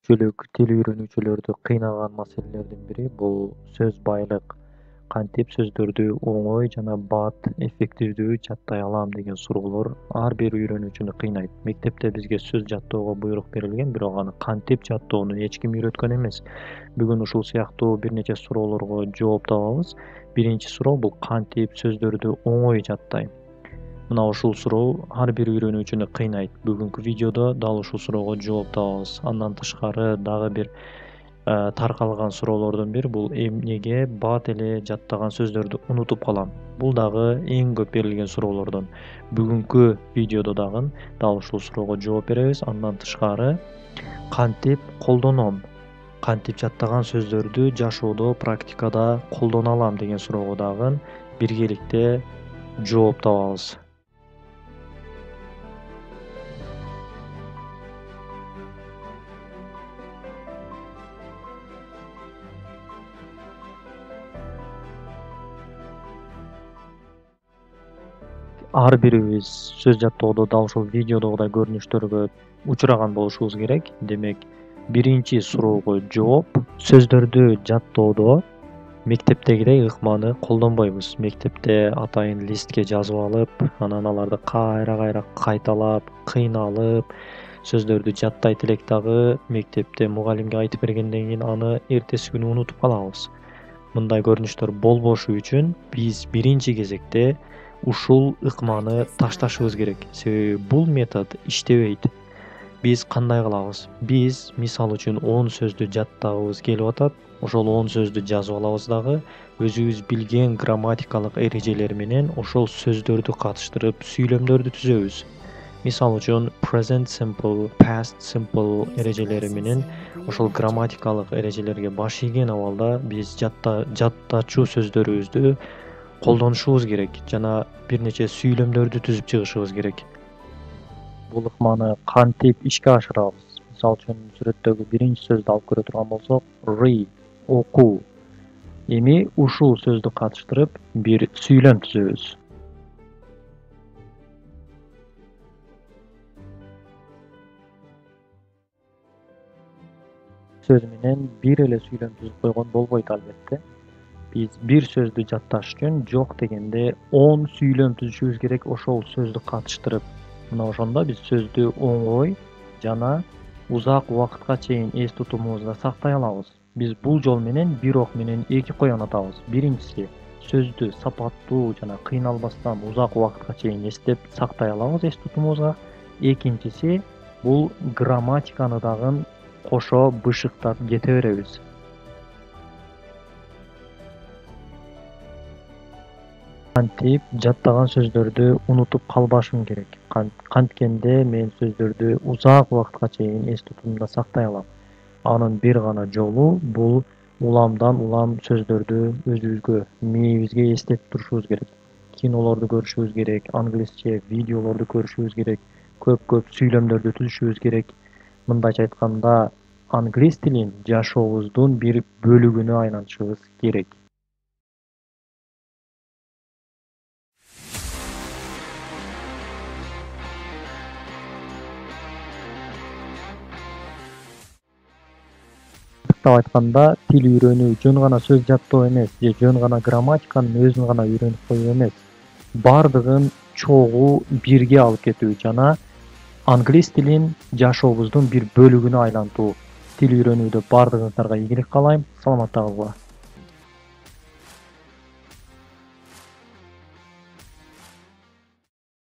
Көпчүлүк тил үйрөнүүчүлөрдү кыйнаган маселелердин бири бул сөз байлык. Кантип сөздөрдү оңой жана бат, эффективдүү жаттай алам деген суроолор ар бир үйрөнүүчүнү кыйнайт. Мектепте бизге сөз жаттоого буйрук берилген, бирок аны кантип жаттоону эч ким үйрөткөн эмес. Бүгүн ушул сыяктуу бир нече суроолорго жооп табабыз. Биринчи суроо бул кантип сөздөрдү оңой жаттайм? Мына ушул суроо ар бир үйрөнүүчүнү кыйнайт. Бүгүнкү видеодо дал ушул суроого жооп табабыз. Андан тышкары дагы бир таркалган суроолордун бири бул эмнеге бат эле жаттаган сөздөрдү унутуп калам? Бул дагы эң көп берилген суроолордон. Бүгүнкү видеодо дагы дал ушул суроого жооп беребиз. Андан тышкары кантип колдоном? Кантип жаттаган сөздөрдү жашоодо, практикада колдоно алам деген суроого дагы биргеликте жооп табабыз. Ар бирибиз сөз жаттоодо дал ушул видеодогудай көрүнүштөргө учураган болушубуз керек. Демек, биринчи суроого жооп: сөздөрдү жаттоодо мектептегидей ыкманы колдонбойбуз. Мектепте атайын листке жазып алып, анан аларды кайра кайталап, кыйналып, сөздөрдү жаттайт элек дагы мектепте мугалимге айтып бергенден кийин аны эртеси күнү унутуп калабыз. Мындай көрүнүштөр болбошу үчүн биз биринчи кезекте ушул ыкманы ташташыбыз керек. Себеби бул метод иштебейт. Биз кандай кылабыз? Биз мисалы үчүн 10 сөздү жаттагыбыз келип атат. Ошол 10 сөздү жазып алабыз дагы өзүбүз билген грамматикалык эрежелер менен ошол сөздөрдү катыштырып сүйлөмдөрдү түзөбүз. Мисалы үчүн present simple, past simple эрежелери менен ошол грамматикалык эрежелерге баш ийген абалда биз жаттачу сөздөрүбүздү колдонушубуз керек жана бир нече сүйлөмдөрдү түзүп чыгышыбыз керек. Бул ыкманы кантип ишке ашырабыз? Мисалы үчүн сүрөттөгү биринчи сөздү алып көрө турган болсок, read, окуу. Эми ушул сөздү катыштырып бир сүйлөм түзөбүз. Сөз менен бир эле сүйлөм түзүп койгон болбойт албетте. Биз бир сөздү жатташ үчүн жок дегенде 10 сүйлөм түзүшүбүз керек ошол сөздү катыштырып. Мына ошондо биз сөздү оңой жана узак убакытка чейин эс тутумубузда сактай алабыз. Биз бул жол менен бир ок менен эки коян атабыз. Биринчиси сөздү сапаттуу жана кыйналбастан узак убакытка чейин эстеп сактай алабыз эс тутумубузга. Экинчиси бул грамматиканы дагы кошо бышыктап кете беребиз. Кантип жаттаган сөздөрдү унутуп калбашым керек? Канткенде мен сөздөрдү узак убакытка чейин эс тутумумда сактай алам. Анын бир гана жолу бул уламдан улам сөздөрдү өзүбүзгө, мээбизге эстетип турушубуз керек. Кинолорду көрүшүбүз керек, англисче видеолорду көрүшүбүз керек, көп сүйлөмдөрдү түзүшүбүз керек. Мындайча айтканда, англис тилин жашообуздун бир бөлүгүнө айлантышыбыз керек. Кыскартып айтканда, тил үйрөнүү жөн гана сөз жаттоо эмес, же жөн гана грамматиканын өзүн гана үйрөнүп коюу эмес. Бардыгын чогуу бирге алып кетүү жана англис тилин жашообуздун бир бөлүгүнө айлантуу. Тил үйрөнүүдө бардыгыңыздарга ийгилик каалайм. Саламатта калгыла.